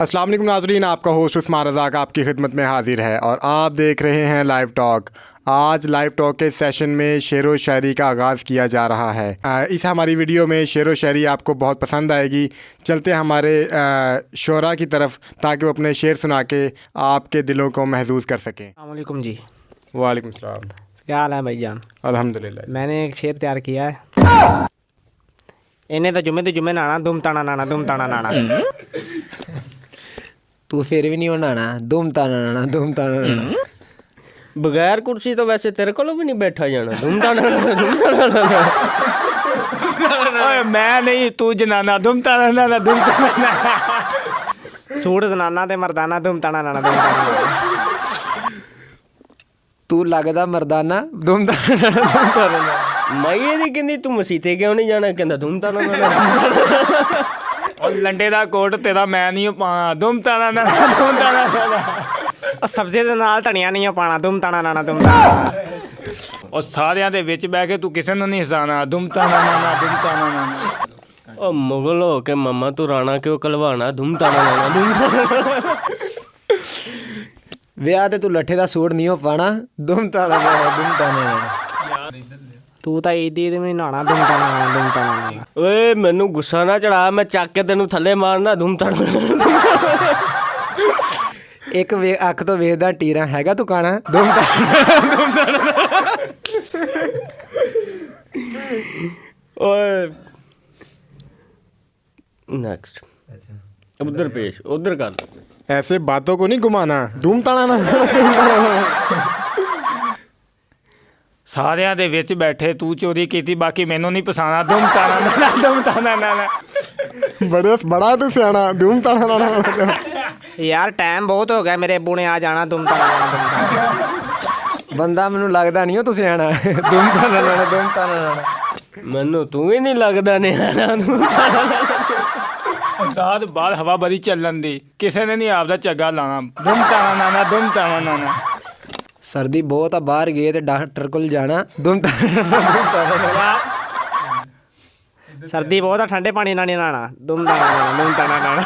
अस्सलाम वालेकुम नाज़रीन, आपका होस्ट उस्मान रज़ाक आपकी खिदमत में हाजिर है और आप देख रहे हैं लाइव टॉक। आज लाइव टॉक के सेशन में शेर व शायरी का आगाज़ किया जा रहा है। इस हमारी वीडियो में शेर व शायरी आपको बहुत पसंद आएगी। चलते हैं हमारे शोरा की तरफ ताकि वो अपने शेर सुना के आपके दिलों को महसूस कर सकें। अस्सलाम वालेकुम जी। वालेकुम सलाम। क्या हाल है भाईजान? अल्हम्दुलिल्लाह। मैंने एक शेर तैयार किया है। इन्हें तो जुम्मे नाना दुम ताना नाना दुम ताना नाना। तू फिर भी नहीं होना दुम ताना नाना दुम ताना नाना। बगैर कुर्सी तो वैसे तेरे को भी नहीं बैठा जाना। दुम ताना नाना दुम ताना नाना। ओए मैं नहीं, तू जनाना दुम ताना नाना दुम ताना नाना। सूट जनाना ते मर्दाना दुम ताना नाना दुम ताना नाना। तू लगदा मर्दाना दुम ताना नाना दुम ताना नाना। मैं ये कहती तू मसीते क्यों नहीं जाना, कहता दुम ताना नाना। और लंडे दा कोट तेरा मैं नहीं पाना दुम ताना नाना दुम ताना नाना। और सब्जी दे नाल धनिया नहीं पाना दुम ताना नाना दुम ताना नाना। और सारिਆਂ ਦੇ ਵਿੱਚ ਬਹਿ ਕੇ ਤੂੰ ਕਿਸੇ ਨੂੰ ਨਹੀਂ ਹਸਾਣਾ ਦੁਮ ਤਾਨਾ ਨਾਨਾ ਦੁਮ ਤਾਨਾ ਨਾਨਾ। ओ मुगल हो के मम्मा तू राणा क्यों कलवाना दुम ताना नाना दुम ताना। ਵਿਆਹ ਤੇ ਤੂੰ ਲੱਠੇ ਦਾ ਸੂਟ ਨਹੀਂ ਹੋ ਪਾਣਾ ਦੁਮ ਤਾਨਾ ਨਾਨਾ ਦੁਮ ਤਾਨਾ ਨਾਨਾ। ਤੂੰ ਤਾਂ ਈਦ ਈਦ ਵੀ ਨਹਾਣਾ ਦੁਮ ਤਾਨਾ ਨਾਨਾ ਦੁਮ ਤਾਨਾ ਨਾਨਾ। ਓਏ ਮੈਨੂੰ ਗੁੱਸਾ ਨਾ ਚੜਾ, ਮੈਂ ਚੱਕ ਕੇ ਤੈਨੂੰ ਥੱਲੇ ਮਾਰਨਾ ਦੁਮ ਤਾਨਾ ਨਾਨਾ। ਇੱਕ ਅੱਖ ਤੋਂ ਵੇਖਦਾ ਟੀਰਾ ਹੈਗਾ ਤੂੰ ਕਾਣਾ ਦੁਮ ਤਾਨਾ ਦੁਮ ਤਾਨਾ। ओए नेक्स्ट उधर पेश उधर कर। ऐसे बातों को नहीं घुमाना, धूम ताना ना। ਸਾਰਿਆਂ ਦੇ ਵਿੱਚ ਬੈਠੇ ਤੂੰ ਚੋਰੀ ਕੀਤੀ, ਬਾਕੀ ਮੈਨੂੰ ਨਹੀਂ ਪਸਾਣਾ ਦੁਮ ਤਾਨਾ ਨਾਨਾ ਦੁਮ ਤਾਨਾ ਨਾਨਾ। बड़ा तू सियाना, धूम ताना ना। यार टाइम बहुत हो गया, मेरे अब्बू ने आ जाना दुम ताना नाना दुम ताना। ਬੰਦਾ ਮੈਨੂੰ ਲੱਗਦਾ ਨਹੀਂ ਹੋ ਤੁਸੀਂ ਆਣਾ ਦੁਮ ਤਾਨਾ ਨਾਨਾ ਦੁਮ ਤਾਨਾ ਨਾਨਾ। ਮੈਨੂੰ ਤੂੰ ਵੀ ਨਹੀਂ ਲੱਗਦਾ ਨਿਆਣਾ ਦੁਮ ਤਾਨਾ ਨਾਨਾ। ਉਸਤਾਦ ਬਾਹਰ ਹਵਾ ਬੜੀ ਚੱਲਣ ਦੀ, ਕਿਸੇ ਨੇ ਨਹੀਂ ਆਪਦਾ ਝੱਗਾ ਲਾਣਾ ਦੁਮ ਤਾਨਾ ਨਾਨਾ ਦੁਮ ਤਾਨਾ ਨਾਨਾ। ਸਰਦੀ ਬਹੁਤ ਆ, ਬਾਹਰ ਗਏ ਤੇ ਡਾਕਟਰ ਕੋਲ ਜਾਣਾ ਦੁਮ ਤਾਨਾ ਨਾਨਾ ਦੁਮ ਤਾਨਾ ਨਾਨਾ। ਸਰਦੀ ਬਹੁਤ ਆ, ਠੰਡੇ ਪਾਣੀ ਨਾਲ ਨਹੀਂ ਨਹਾਣਾ ਦੁਮ ਤਾਨਾ ਨਾਨਾ ਦੁਮ ਤਾਨਾ ਨਾਨਾ।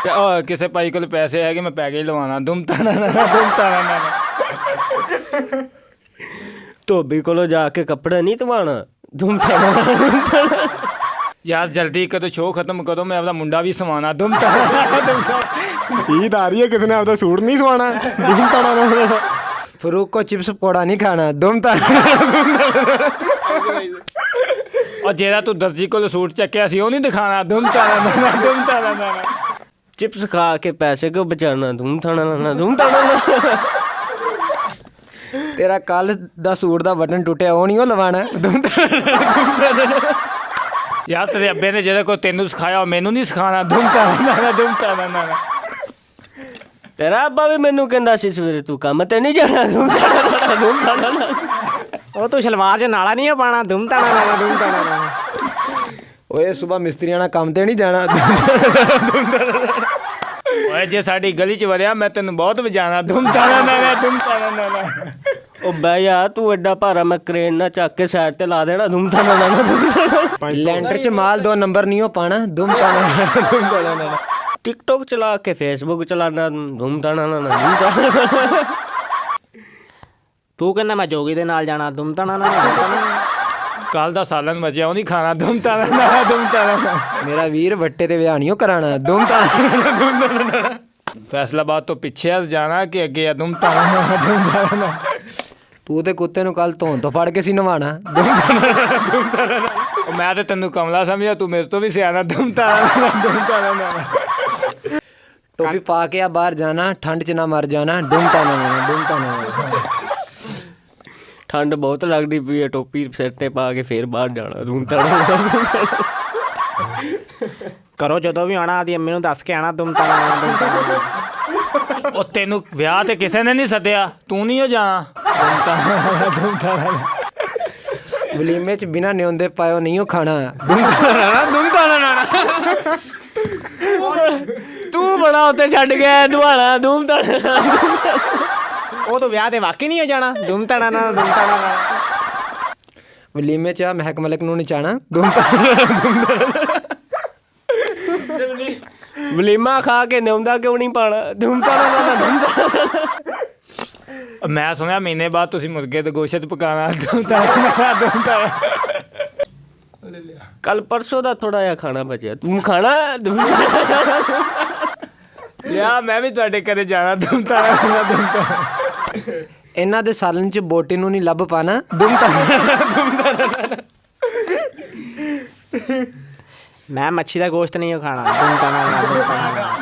ਤੇ ਉਹ ਕਿਸੇ ਭਾਈ ਕੋਲ ਪੈਸੇ ਹੈਗੇ, ਮੈਂ ਪੈਕੇ ਲਵਾਉਣਾ ਦੁਮ ਤਾਨਾ ਨਾਨਾ ਦੁਮ ਤਾਨਾ ਨਾਨਾ। ਧੋਬੀ ਕੋਲੋਂ ਜਾ ਕੇ ਕੱਪੜਾ ਨਹੀਂ ਧਵਾਣਾ ਦੁਮ ਤਾਨਾ ਨਾਨਾ ਦੁਮ ਤਾਨਾ। ਯਾਰ ਜਲਦੀ ਕਦੋਂ ਸ਼ੋਅ ਖਤਮ ਕਰੋ, ਮੈਂ ਆਪਦਾ ਮੁੰਡਾ ਵੀ ਸਵਾਣਾ ਦੁਮ ਤਾਨਾ ਨਾਨਾ ਦੁਮ ਤਾਨਾ। ईद आ रही है, किसी ने आपका सूट नहीं सवाना, धूम ताना ना। ਫਰੂਕ ਕੋ ਚਿਪਸ ਪਕੌੜਾ ਨਹੀਂ ਖਾਣਾ ਦੁਮ ਤਾਨਾ ਨਾਨਾ ਦੁਮ ਤਾਨਾ ਨਾਨਾ। ਔਰ ਜਿਹੜਾ ਤੂੰ ਦਰਜੀ ਕੋਲ ਸੂਟ ਚੱਕਿਆ ਸੀ ਉਹ ਨਹੀਂ ਦਿਖਾਣਾ ਦੁਮ ਤਾਨਾ ਨਾਨਾ ਦੁਮ ਤਾਨਾ ਨਾਨਾ। चिप्स खा के पैसे क्यों बचाना दुम ताना नाना दुम ताना नाना। ਤੇਰਾ ਕੱਲ ਦਾ ਸੂਟ ਦਾ ਬਟਨ ਟੁੱਟਿਆ ਉਹ ਨਹੀਂ ਉਹ ਲਵਾਣਾ ਦੁਮ ਤਾਨਾ ਨਾਨਾ ਦੁਮ ਤਾਨਾ ਨਾਨਾ। ਯਾਰ ਤੇਰੇ ਅੱਬੇ ਨੇ ਜਿਹੜਾ ਕੋਈ ਤੈਨੂੰ ਸਿਖਾਇਆ ਉਹ ਮੈਨੂੰ ਨਹੀਂ ਸਿਖਾਣਾ ਦੁਮ ਤਾਨਾ ਨਾਨਾ ਦੁਮ ਤਾਨਾ ਨਾਨਾ। तेरा अब्बा भी मैनू कहंदा सी सवेरे तू काम ते नहीं जाना दुम ताना नाना दुम ताना नाना। ਉਹ ਤੂੰ ਸਲਵਾਰ 'ਚ ਨਾਲਾ ਨਹੀਂ ਪਾਣਾ ਦੁਮ ਤਾਨਾ ਨਾਨਾ ਦੁਮ ਤਾਨਾ ਨਾਨਾ। ਓਏ ਸਵੇਰ ਮਿਸਤਰੀਆਂ ਨਾਲ ਕੰਮ ਤੇ ਨਹੀਂ ਜਾਣਾ ਦੁਮ ਤਾਨਾ ਨਾਨਾ ਦੁਮ ਤਾਨਾ ਨਾਨਾ। ਓਏ ਜੇ ਸਾਡੀ ਗਲੀ 'ਚ ਵੜਿਆ ਮੈਂ ਤੈਨੂੰ ਬਹੁਤ ਵਜਾਣਾ ਦੁਮ ਤਾਨਾ ਨਾਨਾ ਦੁਮ ਤਾਨਾ ਨਾਨਾ। ओ बे यार तू एडा भारा मैं क्रेन ना चक के साइड ते ला देना दुम ताना नाना दुम ताना। ਲੈਂਟਰ ਚ ਮਾਲ 2 ਨੰਬਰ ਨਹੀਂ ਹੋ ਪਾਣਾ ਦੁਮ ਤਾਨਾ ਨਾਨਾ ਦੁਮ ਤਾਨਾ ਨਾਨਾ। टिकटॉक चला के फेसबुक चलाना दुम ताना नाना दुम ताना नाना। ਤੂੰ ਕਹਿੰਦਾ ਮੈਂ ਜੋਗੀ ਦੇ ਨਾਲ ਜਾਣਾ ਦੁਮ ਤਾਨਾ ਨਾਨਾ ਦੁਮ ਤਾਨਾ ਨਾਨਾ। ਕੱਲ ਦਾ ਸਾਲਨ ਮਜਿਆ ਉਹ ਨਹੀਂ ਖਾਣਾ ਦੁਮ ਤਾਨਾ ਨਾਨਾ ਦੁਮ ਤਾਨਾ ਨਾਨਾ। ਮੇਰਾ ਵੀਰ ਵੱਟੇ ਤੇ ਵਿਆਹ ਨਹੀਂ ਉਹ ਕਰਾਣਾ ਦੁਮ ਤਾਨਾ ਨਾਨਾ ਦੁਮ ਤਾਨਾ ਨਾਨਾ। ਫੈਸਲਾਬਾਦ ਤੋਂ ਪਿੱਛੇ ਜਾਣਾ ਕਿ ਅੱਗੇ ਆ ਦੁਮ ਤਾਨਾ ਨਾਨਾ ਦੁਮ ਤਾਨਾ ਨਾਨਾ। ਤੂੰ ਤੇ ਕੁੱਤੇ ਨੂੰ ਕੱਲ ਧੋਣ ਤੋਂ ਫੜ ਕੇ ਸੀ ਨਵਾਣਾ ਦੁਮ ਤਾਨਾ ਨਾਨਾ ਦੁਮ ਤਾਨਾ ਨਾਨਾ। ਉਹ ਮੈਂ ਤੇ ਤੈਨੂੰ ਕਮਲਾ ਸਮਝਿਆ, ਤੂੰ ਮੇਰੇ ਤੋਂ ਵੀ ਸਿਆਣਾ ਦੁਮ ਤਾਨਾ ਨਾਨਾ ਦੁਮ ਤਾਨਾ ਨਾਨਾ। ਟੋਪੀ ਪਾ ਕੇ ਆ ਬਾਹਰ ਜਾਣਾ ਠੰਡ ਚ ਨਾ ਮਰ ਜਾਣਾ ਦੁਮ ਤਾਨਾ ਨਾਨਾ ਦੁਮ ਤਾਨਾ ਨਾਨਾ। ठंड बहुत लगती पई है, टोपी सिर ते पा के फिर बाहर जाना दुम ताना नाना। ਕਰੋ ਜਦੋਂ ਵੀ ਆਣਾ ਆਦੀ ਅੰਮੀ ਨੂੰ ਦੱਸ ਕੇ ਆਣਾ ਦੁਮ ਤਾਨਾ ਨਾਨਾ ਦੁਮ ਤਾਨਾ ਨਾਨਾ। ਉਹ ਤੈਨੂੰ ਵਿਆਹ ਤੇ ਕਿਸੇ ਨੇ ਨਹੀਂ ਸੱਦਿਆ, ਤੂੰ ਨਹੀਂ ਹੋ ਜਾਣਾ ਦੁਮ ਤਾਨਾ ਨਾਨਾ ਦੁਮ ਤਾਨਾ ਨਾਨਾ। ਵਲੀਮੇ ਚ ਬਿਨਾ ਨਿਉਂਦੇ ਪਾਇਓ ਨਹੀਂ ਉਹ ਖਾਣਾ ਦੁਮ ਤਾਨਾ ਨਾਨਾ ਦੁਮ ਤਾਨਾ ਨਾਨਾ। तू बड़ा उत्ते छड्ड गया दुआना दुम ताना नाना। ਉਹ ਤਾਂ ਵਿਆਹ ਤੇ ਵਾਕਈ ਨਹੀਂ ਹੋ ਜਾਣਾ ਦੁਮ ਤਾਨਾ ਨਾਨਾ ਦੁਮ ਤਾਨਾ ਨਾਨਾ। ਵਲੀਮੇ ਚ ਮਹਿਕ ਮਲਕ ਨੂੰ ਨਚਾਣਾ ਦੁਮ ਤਾਨਾ ਨਾਨਾ ਦੁਮ ਤਾਨਾ ਨਾਨਾ। ਵਲੀਮਾ ਖਾ ਕੇ ਨਿਉਂਦਾ ਕਿਉਂ ਨਹੀਂ ਪਾਣਾ ਧੂਮ ਤਾਣਾ ਨਾਣਾ ਧੂਮ ਤਾਣਾ। ਮੈਂ ਸੁਣਿਆ ਮਹੀਨੇ ਬਾਅਦ ਤੁਸੀਂ ਮੁਰਗੇ ਤੇ ਗੋਸ਼ਤ ਪਕਾਣਾ ਧੂਮ ਤਾਣਾ ਧੂਮ ਤਾਣਾ। ਕੱਲ ਪਰਸੋਂ ਦਾ ਥੋੜਾ ਜਿਹਾ ਖਾਣਾ ਬਚਿਆ ਤੂੰ ਖਾਣਾ ਧੂਮ ਤਾਣਾ। ਲਿਆ ਮੈਂ ਵੀ ਤੁਹਾਡੇ ਘਰੇ ਜਾਣਾ ਧੂਮ ਤਾਣਾ ਧੂਮ ਤਾਣਾ। ਇਹਨਾਂ ਦੇ ਸਾਲਨ ਚ ਬੋਟੀ ਨੂੰ ਨਹੀਂ ਲੱਭ ਪਾਣਾ ਦੁਮ ਤਾਣਾ। ਮੈਂ ਮੱਛੀ ਦਾ ਗੋਸ਼ਤ ਨਹੀਂ ਖਾਣਾ ਦੁਮ ਤਾਣਾ ਦੁਮ ਤਾਣਾ।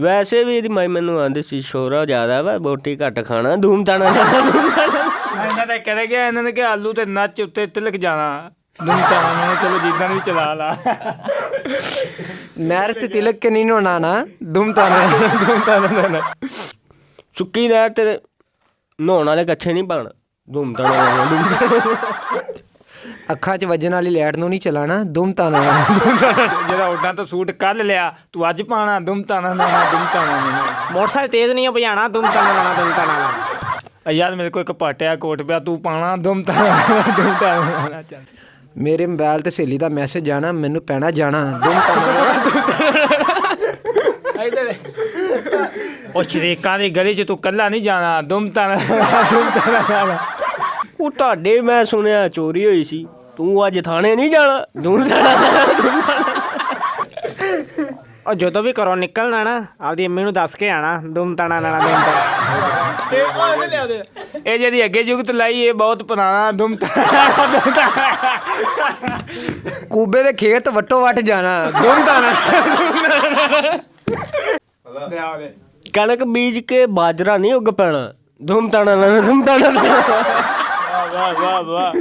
ਵੈਸੇ ਵੀ ਇਹਦੀ ਮਾਈ ਮੈਨੂੰ ਆਂਦੀ ਸੀ ਸ਼ੋਰਾ ਜ਼ਿਆਦਾ ਵਾ ਬੋਟੀ ਘੱਟ ਖਾਣਾ ਧੂਮ ਤਾਣਾ ਧੂਮ ਤਾਣਾ। ਇਹਨਾਂ ਦਾ ਕਹਿ ਗਿਆ ਇਹਨਾਂ ਨੇ ਕਿ ਆਲੂ ਤੇ ਨੱਚ ਉੱਤੇ ਤਿਲਕ ਜਾਣਾ ਧੂਮ ਤਾਣਾ ਨੂੰ। ਚਲੋ ਜਿੱਦਾਂ ਵੀ ਚਲਾ ਲਾ। ਨਹਿਰ ਤੇ ਤਿਲਕ ਕੇ ਨਹੀਂ ਨਹਾਉਣਾ ਨਾ ਦੁਮ ਤਾਣਾ ਦੁਮ ਤਾਣਾ। ਸੁੱਕੀ ਨਹਿਰ ਤੇ ਨਹਾਉਣ ਵਾਲੇ ਕੱਛੇ ਨਹੀਂ ਪਾਣਾ ਧੂਮ ਤਾਣਾ ਧੂਮ ਤਾਣਾ। ਅੱਖਾਂ 'ਚ ਵੱਜਣ ਵਾਲੀ ਲਾਈਟ ਨੂੰ ਨਹੀਂ ਚਲਾਣਾ ਦੁਮ ਤਾਣਾ। ਜਿਹੜਾ ਉੱਡਾਂ ਤੋਂ ਸੂਟ ਕੱਲ ਲਿਆ ਤੂੰ ਅੱਜ ਪਾਣਾ ਧੂਮ ਤਾਣਾ ਨਾਣਾ ਧੂਮ ਤਾਣਾ ਨਾਣਾ। ਮੋਟਰਸਾਈਕਲ ਤੇਜ਼ ਨਹੀਂ ਭਜਾਣਾ ਦੁਮ ਤਾਣਾ ਦੁਮ ਤਾਣਾ। ਯਾਰ ਮੇਰੇ ਕੋਲ ਇੱਕ ਪਾਟਿਆ ਕੋਟ ਪਿਆ ਤੂੰ ਪਾਣਾ ਧੂਮ ਤਾਣਾ ਧੂਮ ਤਾਣਾ। ਚੱਲ ਮੇਰੇ ਮੋਬਾਈਲ ਤੇ ਸਹੇਲੀ ਦਾ ਮੈਸੇਜ ਆਣਾ ਮੈਨੂੰ ਪੈਣਾ ਜਾਣਾ ਦੁਮ ਤਾਣਾ। ਉਹ ਸ਼ਰੀਕਾਂ ਦੀ ਗਲੀ 'ਚ ਤੂੰ ਕੱਲਾ ਨਹੀਂ ਜਾਣਾ ਧੂਮ ਤਾਣਾ ਧੂਮ ਤਾਣਾ। ਉਹ ਤੁਹਾਡੇ ਮੈਂ ਸੁਣਿਆ ਚੋਰੀ ਹੋਈ ਸੀ ਤੂੰ ਅੱਜ ਥਾਣੇ ਨਹੀਂ ਜਾਣਾ ਧੂਮ ਤਾਣਾ ਧੂਮ ਤਾਣਾ। ਉਹ ਜਦੋਂ ਵੀ ਘਰੋਂ ਨਿਕਲਣਾ ਨਾ ਆਪਦੀ ਅੰਮੀ ਨੂੰ ਦੱਸ ਕੇ ਆਣਾ ਦੁਮ ਤਾਣਾ ਨਾਣਾ ਦੁਮ ਤਾਣਾ। ਇਹ ਜਿਹੜੀ ਅੱਗੇ ਜੁਗਤ ਲਾਈ ਇਹ ਬਹੁਤ ਪੁਰਾਣਾ ਧੂਮ ਤਾਣਾ ਧੂਮ ਤਾਣਾ। ਕੂਬੇ ਦੇ ਖੇਤ ਵੱਟੋ ਵੱਟ ਜਾਣਾ ਦੁਮ ਤਾਣਾ। ਕਣਕ ਬੀਜ ਕੇ ਬਾਜਰਾ ਨਹੀਂ ਉੱਗ ਪੈਣਾ ਧੂਮ ਤਾਣਾ ਨਾਣਾ ਧੂਮ ਤਾਣਾ। ਵਾਹ ਵਾਹ ਵਾਹ।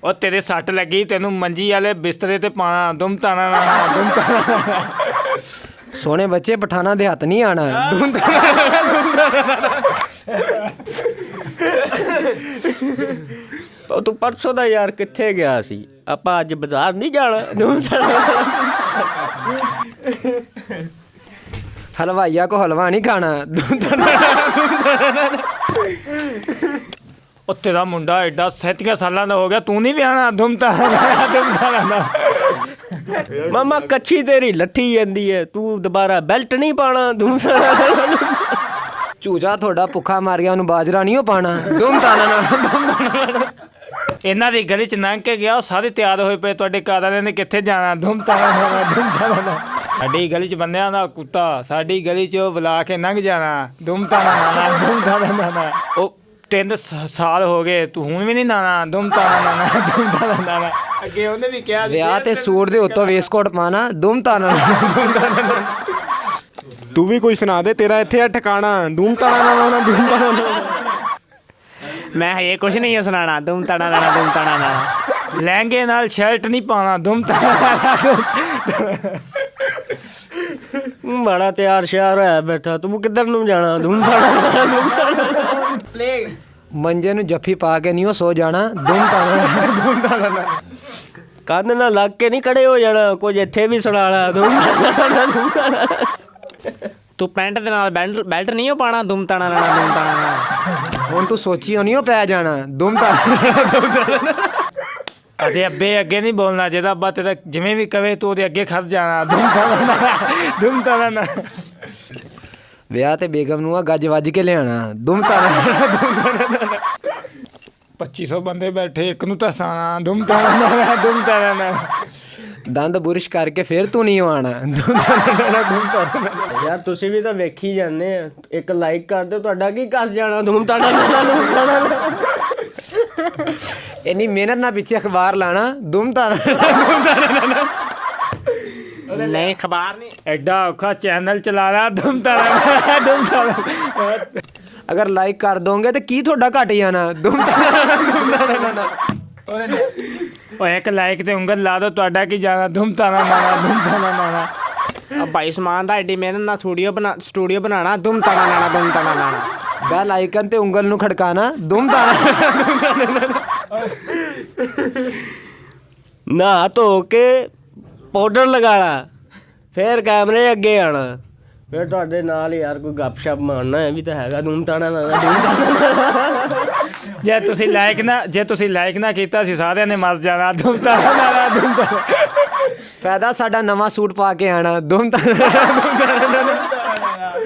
ਉਹ ਤੇਰੇ ਸੱਟ ਲੱਗੀ ਤੈਨੂੰ ਮੰਜੀ ਵਾਲੇ ਬਿਸਤਰੇ ਤੇ ਪਾਣਾ ਧੂਮ ਤਾਣਾ ਨਾਣਾ ਧੂਮ ਤਾਣਾ। ਸੋਹਣੇ ਬੱਚੇ ਪਠਾਣਾ ਦੇ ਹੱਥ ਨਹੀਂ ਆਣਾ ਦੁਮ ਤਾਣਾ ਦੁਮ ਤਾਣਾ। ਉਹ ਤੂੰ ਪਰਸੋਂ ਦਾ ਯਾਰ ਕਿੱਥੇ ਗਿਆ ਸੀ ਆਪਾਂ ਅੱਜ ਬਾਜ਼ਾਰ ਨਹੀਂ ਜਾਣਾ ਧੂਮ ਤਾਣਾ। ਹਲਵਾਈਆ ਕੋ ਹਲਵਾ ਨਹੀਂ ਖਾਣਾ ਦੁਮ ਤਾਣਾ। ਉਹ ਤੇਰਾ ਮੁੰਡਾ ਐਡਾ 37 ਸਾਲਾਂ ਦਾ ਹੋ ਗਿਆ ਤੂੰ ਨਹੀਂ ਵਿਆਹਣਾ ਧੂਮ ਤਾਣਾ ਧੂਮ ਤਾਣਾ। ਮਾਮਾ ਕੱਚੀ ਤੇਰੀ ਲੱਠੀ ਜਾਂਦੀ ਹੈ ਤੂੰ ਦੁਬਾਰਾ ਬੈਲਟ ਨਹੀਂ ਪਾਣਾ ਧੂਮ ਤਾਣਾ। ਝੂਜਾ ਤੁਹਾਡਾ ਭੁੱਖਾ ਮਾਰ ਗਿਆ ਉਹਨੂੰ ਬਾਜਰਾ ਨਹੀਂ ਉਹ ਪਾਣਾ ਦੁਮ ਤਾਣਾ ਦੁਮ ਤਾਣਾ। ਇਹਨਾਂ ਦੀ ਗਲੀ 'ਚ ਲੰਘ ਕੇ ਗਿਆ ਉਹ ਸਾਰੇ ਤਿਆਰ ਹੋਏ ਪਏ ਤੁਹਾਡੇ ਘਰ ਵਾਲਿਆਂ ਨੇ ਕਿੱਥੇ ਜਾਣਾ ਧੂਮ ਤਾਣਾ ਨਾਣਾ ਧੂਮ ਤਾਣਾ। ਸਾਡੀ ਗਲੀ 'ਚ ਬੰਦਿਆਂ ਦਾ ਕੁੱਤਾ ਸਾਡੀ ਗਲੀ 'ਚ ਉਹ ਬੁਲਾ ਕੇ ਲੰਘ ਜਾਣਾ ਧੂਮ ਤਾਣਾ ਨਾਣਾ ਧੂਮ ਤਾਣਾ ਨਾਣਾ। ਉਹ 3 ਸਾਲ ਹੋ ਗਏ ਤੂੰ ਹੁਣ ਵੀ ਨਹੀਂ ਨਾਣਾ ਧੂਮ ਤਾਣਾ ਨਾਣਾ ਧੂਮ ਤਾਣਾ ਨਾਣਾ। ਅੱਗੇ ਉਹਨੇ ਵੀ ਕਿਹਾ ਵਿਆਹ ਤੇ ਸੂਟ ਦੇ ਉੱਤੋਂ ਵੇਸਕੋਟ ਪਾਣਾ ਦੁਮ ਤਾਣਾ ਦੁਮ ਤਾਣਾ। ਤੂੰ ਵੀ ਕੋਈ ਸੁਣਾ ਦੇ ਤੇਰਾ ਇੱਥੇ ਆ ਠਿਕਾਣਾ ਧੂਮ ਤਾਣਾ ਨਾਣਾ ਧੂਮ ਤਾਣਾ ਨਾਣਾ। ਮੈਂ ਇਹ ਕੁਛ ਨਹੀਂ ਸੁਣਾਣਾ ਦੁਮ ਤਾਣਾ ਨਾਣਾ ਦੁਮ ਤਾਣਾ ਨਾਣਾ। ਲਹਿੰਗੇ ਨਾਲ ਸ਼ਰਟ ਨਹੀਂ ਪਾਣਾ ਧੂਮ ਤਾਣਾ ਨਾਣਾ। ਬੜਾ ਤਿਆਰ ਸ਼ਿਆਰ ਹੋਇਆ ਬੈਠਾ ਤੂੰ ਕਿੱਧਰ ਨੂੰ ਜਾਣਾ ਧੂਮ ਤਾਣਾ ਨਾਣਾ ਧੂਮ ਤਾਣਾ। ਮੰਜੇ ਨੂੰ ਜੱਫੀ ਪਾ ਕੇ ਨਹੀਂ ਉਹ ਸੋ ਜਾਣਾ ਦੁਮ ਤਾਣਾ ਦੁਮ ਤਾਣਾ। ਕੰਨ ਨਾਲ ਲੱਗ ਕੇ ਨਹੀਂ ਖੜੇ ਹੋ ਜਾਣਾ ਕੁਝ ਇੱਥੇ ਵੀ ਸੁਣਾ ਲਾ ਧੂਮ ਤਾਣਾ ਧੂਮ ਤਾਣਾ। ਤੂੰ ਪੈਂਟ ਦੇ ਨਾਲ ਬੈਲਟ ਨਹੀਂ ਉਹ ਪਾਣਾ ਦੁਮ ਤਾਣਾ ਨਾਣਾ ਦੁਮ ਤਾਣਾ ਨਾਣਾ। ਹੁਣ ਤੂੰ ਸੋਚੀ ਹੋਣੀ ਉਹ ਪੈ ਜਾਣਾ ਦੁਮ ਤਾਣਾ ਦੁਮ ਤਾਣਾ। ਅਜੇ ਅੱਗੇ ਨਹੀਂ ਬੋਲਣਾ ਜਿਹਦਾ ਅੱਬਾ ਤੇਰਾ ਜਿਵੇਂ ਵੀ ਕਵੇ ਤੂੰ ਉਹਦੇ ਅੱਗੇ ਖਸ ਜਾਣਾ ਧੂਮ ਤਾਣਾ ਨਾਣਾ ਧੂਮ ਤਾਣਾ ਨਾਣਾ। ਵਿਆਹ ਤੇ ਬੇਗਮ ਨੂੰ ਆ ਗੱਜ ਵੱਜ ਕੇ ਲਿਆਣਾ ਦੁਮ ਤਾਣਾ ਦੁਮ ਤਾਣਾ। 2500 ਬੰਦੇ ਬੈਠੇ ਇੱਕ ਨੂੰ ਤਾਂ ਸਾਣਾ ਧੂਮ ਤਾਣਾ ਨਾਣਾ ਧੂਮ ਤਾਣਾ ਨਾਣਾ। ਦੰਦ ਬੁਰਸ਼ ਕਰਕੇ ਫਿਰ ਤੂੰ ਨਹੀਂ ਆਣਾ ਦੁਮ ਤਾਣਾ ਦੁਮ ਤਾਣਾ। ਯਾਰ ਤੁਸੀਂ ਵੀ ਤਾਂ ਵੇਖੀ ਜਾਂਦੇ ਆ ਇੱਕ ਲਾਈਕ ਕਰ ਦਿਓ ਤੁਹਾਡਾ ਕੀ ਕੱਸ ਜਾਣਾ ਧੂਮ ਤਾਣਾ ਨਾਣਾ ਧੂਮ ਤਾਣਾ। ਇੰਨੀ ਮਿਹਨਤ ਨਾਲ ਪਿੱਛੇ ਅਖਬਾਰ ਲਾਣਾ ਦੁਮ ਤਾਣਾ ਦੁਮ ਤਾਣਾ। ਨਹੀਂ ਖਬਰ ਨਹੀਂ। ਐਡਾ ਔਖਾ ਚੈਨਲ ਚਲਾਣਾ ਧੂਮ ਤਾਣਾ ਨਾਣਾ ਧੂਮ ਤਾਣਾ। ਅਗਰ ਲਾਈਕ ਕਰ ਦੋਗੇ ਤੇ ਕੀ ਤੁਹਾਡਾ ਘਟ ਜਾਣਾ ਦੁਮ ਤਾਣਾ ਦੁਮ ਤਾਣਾ। ਉਹ ਇੱਕ ਲਾਈਕ ਤੇ ਉਂਗਲ ਲਾ ਦੋ ਤੁਹਾਡਾ ਕੀ ਜਾਣਾ ਧੂਮ ਤਾਣਾ ਨਾਣਾ ਧੂਮ ਤਾਣਾ ਨਾਣਾ। ਆ ਭਾਈ ਸਮਾਨ ਦਾ ਐਡੀ ਮਿਹਨਤ ਨਾਲ ਸਟੂਡੀਓ ਬਣਾਣਾ ਦੁਮ ਤਾਣਾ ਨਾਣਾ ਦੁਮ ਤਾਣਾ ਨਾਣਾ। ਬੈਲ ਆਈਕਨ ਤੇ ਉਂਗਲ ਨੂੰ ਖੜਕਾਣਾ ਦੁਮ ਤਾਣਾ ਦੁਮ ਤਾਣਾ। ਨਹਾ ਧੋ ਕੇ ਪਾਊਡਰ ਲਗਾਣਾ ਫਿਰ ਕੈਮਰੇ ਅੱਗੇ ਆਣਾ ਫਿਰ ਤੁਹਾਡੇ ਨਾਲ ਯਾਰ ਕੋਈ ਗੱਪਸ਼ਪ ਮਾਰਨਾ ਇਹ ਵੀ ਤਾਂ ਹੈਗਾ ਧੂਮ ਤਾਣਾ ਨਾਣਾ ਧੂਮ ਤਾਣਾ। ਜੇ ਤੁਸੀਂ ਲਾਈਕ ਨਾ ਕੀਤਾ ਸੀ ਸਾਰਿਆਂ ਨੇ ਮਸ ਜਾਣਾ ਧੂਮ ਤਾਣਾ ਨਾਣਾ ਧੂਮ ਤਾਣਾ। ਫਾਇਦਾ ਸਾਡਾ ਨਵਾਂ ਸੂਟ ਪਾ ਕੇ ਆਣਾ ਦੁਮ ਤਾਣਾ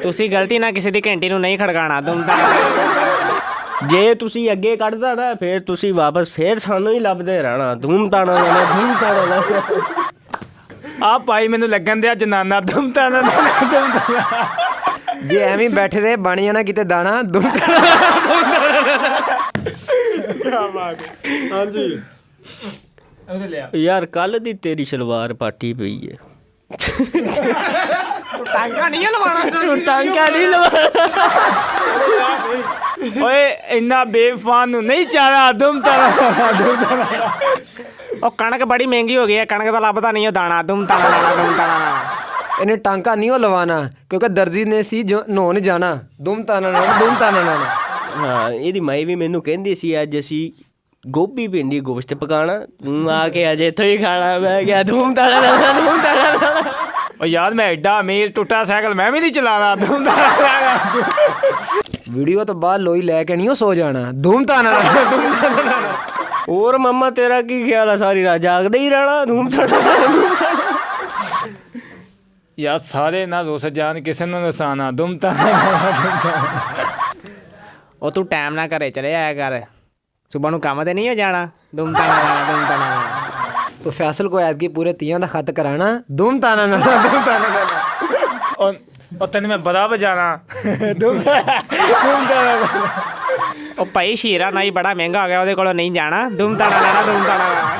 ਤੁਸੀਂ ਗਲਤੀ ਨਾਲ ਕਿਸੇ ਦੀ ਘੰਟੀ ਨੂੰ ਨਹੀਂ ਖੜਕਾਣਾ ਦੁਮ ਤਾਣਾ। ਜੇ ਤੁਸੀਂ ਅੱਗੇ ਕੱਢਦਾ ਨਾ ਫਿਰ ਤੁਸੀਂ ਵਾਪਸ ਫਿਰ ਸਾਨੂੰ ਹੀ ਲੱਭਦੇ ਰਹਿਣਾ ਧੂਮ ਤਾਣਾ ਨਾ ਧੂਮ ਤਾਣਾ ਨਾ। ਆ ਭਾਈ ਮੈਨੂੰ ਲੱਗਣ ਦਿਆ ਜਨਾਨਾ ਦੁਮ ਤਾਣਾ ਦੁਮ ਤਾਣਾ। ਜੇ ਐਵੇਂ ਬੈਠੇ ਰਹੇ ਬਣ ਜਾਣਾ ਕਿਤੇ ਦਾਣਾ ਦੁਮ ਯਾਰ ਕੱਲ ਦੀ ਤੇਰੀ ਸਲਵਾਰ ਪਾਟੀ ਪਈ ਏ। ਟਾਂਕਾ ਨਹੀਂ ਲਵਾਣਾ ਟਾਂਕਾ ਨਹੀਂ ਲਵਾ। ਓਏ ਇੰਨਾ ਬੇਵਫਾਨ ਨੂੰ ਨਹੀਂ ਚਾਹਣਾ ਦੁਮ ਤਾਣਾ ਦੁਮ ਤਾਣਾ। ਉਹ ਕਣਕ ਬੜੀ ਮਹਿੰਗੀ ਹੋ ਗਈ ਹੈ ਕਣਕ ਦਾ ਲੱਭਦਾ ਨਹੀਂ ਉਹ ਦਾਣਾ ਦੁਮ ਤਾਣਾ ਨਾਣਾ ਦੁਮ ਤਾਣਾ ਨਾਣਾ। ਇਹਨੇ ਟਾਂਕਾ ਨਹੀਂ ਉਹ ਲਵਾਣਾ ਕਿਉਂਕਿ ਦਰਜੀ ਨੇ ਸੀ ਜੋ ਨਹਾਉਣ ਜਾਣਾ ਦੁਮ ਤਾਣਾ ਦੁਮ ਤਾਣਾ ਹਾਂ ਇਹਦੀ ਮਾਈ ਵੀ ਮੈਨੂੰ ਕਹਿੰਦੀ ਸੀ ਅੱਜ ਅਸੀਂ ਗੋਭੀ ਭਿੰਡੀ ਗੋਸ਼ਤ ਪਕਾਣਾ ਤੂੰ ਆ ਕੇ ਅਜੇ ਇੱਥੋਂ ਹੀ ਖਾਣਾ। ਮੈਂ ਕਿਹਾ ਧੂਮ ਤਾਣਾ ਨਾ ਧੂਮ ਤਾਣਾ ਨਾ। ਓ ਯਾਰ ਮੈਂ ਐਡਾ ਅਮੀਰ ਟੁੱਟਾ ਸਾਈਕਲ ਮੈਂ ਵੀ ਨਹੀਂ ਚਲਾਣਾ ਦੁਮ ਤਾਣਾ। ਵੀਡੀਓ ਤੋਂ ਬਾਅਦ ਲੋਈ ਲੈ ਕੇ ਨਹੀਂ ਉਹ ਸੋ ਜਾਣਾ ਧੂਮ ਤਾਣਾ ਧੂਮ ਤਾਣਾ। ਹੋਰ ਮੰਮਾ ਤੇਰਾ ਕੀ ਖਿਆਲ ਆ ਸਾਰੀ ਰਾਤ ਜਾਗਦੇ ਹੀ ਰਹਿਣਾ ਧੂਮ ਤਾਣਾ ਧੂਮ ਤਾਣਾ। ਯਾਰ ਸਾਰੇ ਨਾ ਰੁੱਸ ਜਾਣ ਕਿਸੇ ਨੂੰ ਨਸਾਨਾ ਦੁਮ ਤਾਣਾ ਦੁਮ ਤਾਣਾ। ਉਹ ਤੂੰ ਟਾਈਮ ਨਾਲ ਘਰੇ ਚਲੇ ਆਇਆ ਕਰ ਸੁਬਹ ਨੂੰ ਕੰਮ ਤੇ ਨਹੀਂ ਹੋ ਜਾਣਾ ਦੁਮ ਤਾਣਾ ਨਾਣਾ ਦੁਮ ਤਾਣਾ ਨਾਣਾ। तो फैसल को ऐद की पूरे 30 का खत कराना धूम ताना नाना धूम ताना नाना। ਉਹ ਤੈਨੂੰ ਮੈਂ ਬੜਾ ਵਜਾਣਾ ਦੁਮ ਤਾਣਾ ਦੁਮ ਤਾਣਾ। ਉਹ ਭਾਈ ਸ਼ੀਰਾ ਨਾਈ ਬੜਾ ਮਹਿੰਗਾ ਹੋ ਗਿਆ ਉਹਦੇ ਕੋਲੋਂ ਨਹੀਂ ਜਾਣਾ ਦੁਮ ਤਾਣਾ ਨਾਣਾ ਦੁਮ ਤਾਣਾ ਨਾਣਾ।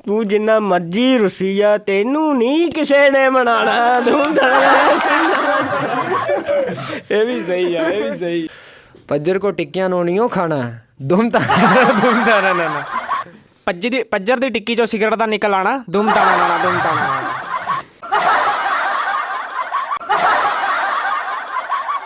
ਤੂੰ ਜਿੰਨਾ ਮਰਜੀ ਰੁੱਸੀ ਆ ਤੈਨੂੰ ਨਹੀਂ ਕਿਸੇ ਨੇ ਮਨਾਣਾ ਧੂਮ ਤਾਣਾ। ਇਹ ਵੀ ਸਹੀ ਆ ਇਹ ਵੀ ਸਹੀ। पज्जर को टिक्कियां नोनियो खाना धूम ताना नाना। ਪੱਜਰ ਦੀ ਟਿੱਕੀ ਚੋਂ ਸਿਗਰਟ ਦਾ ਨਿਕਲ ਆਣਾ ਦੁਮ ਤਾਣਾ ਨਾਣਾ ਦੁਮ ਤਾਣਾ ਨਾਣਾ।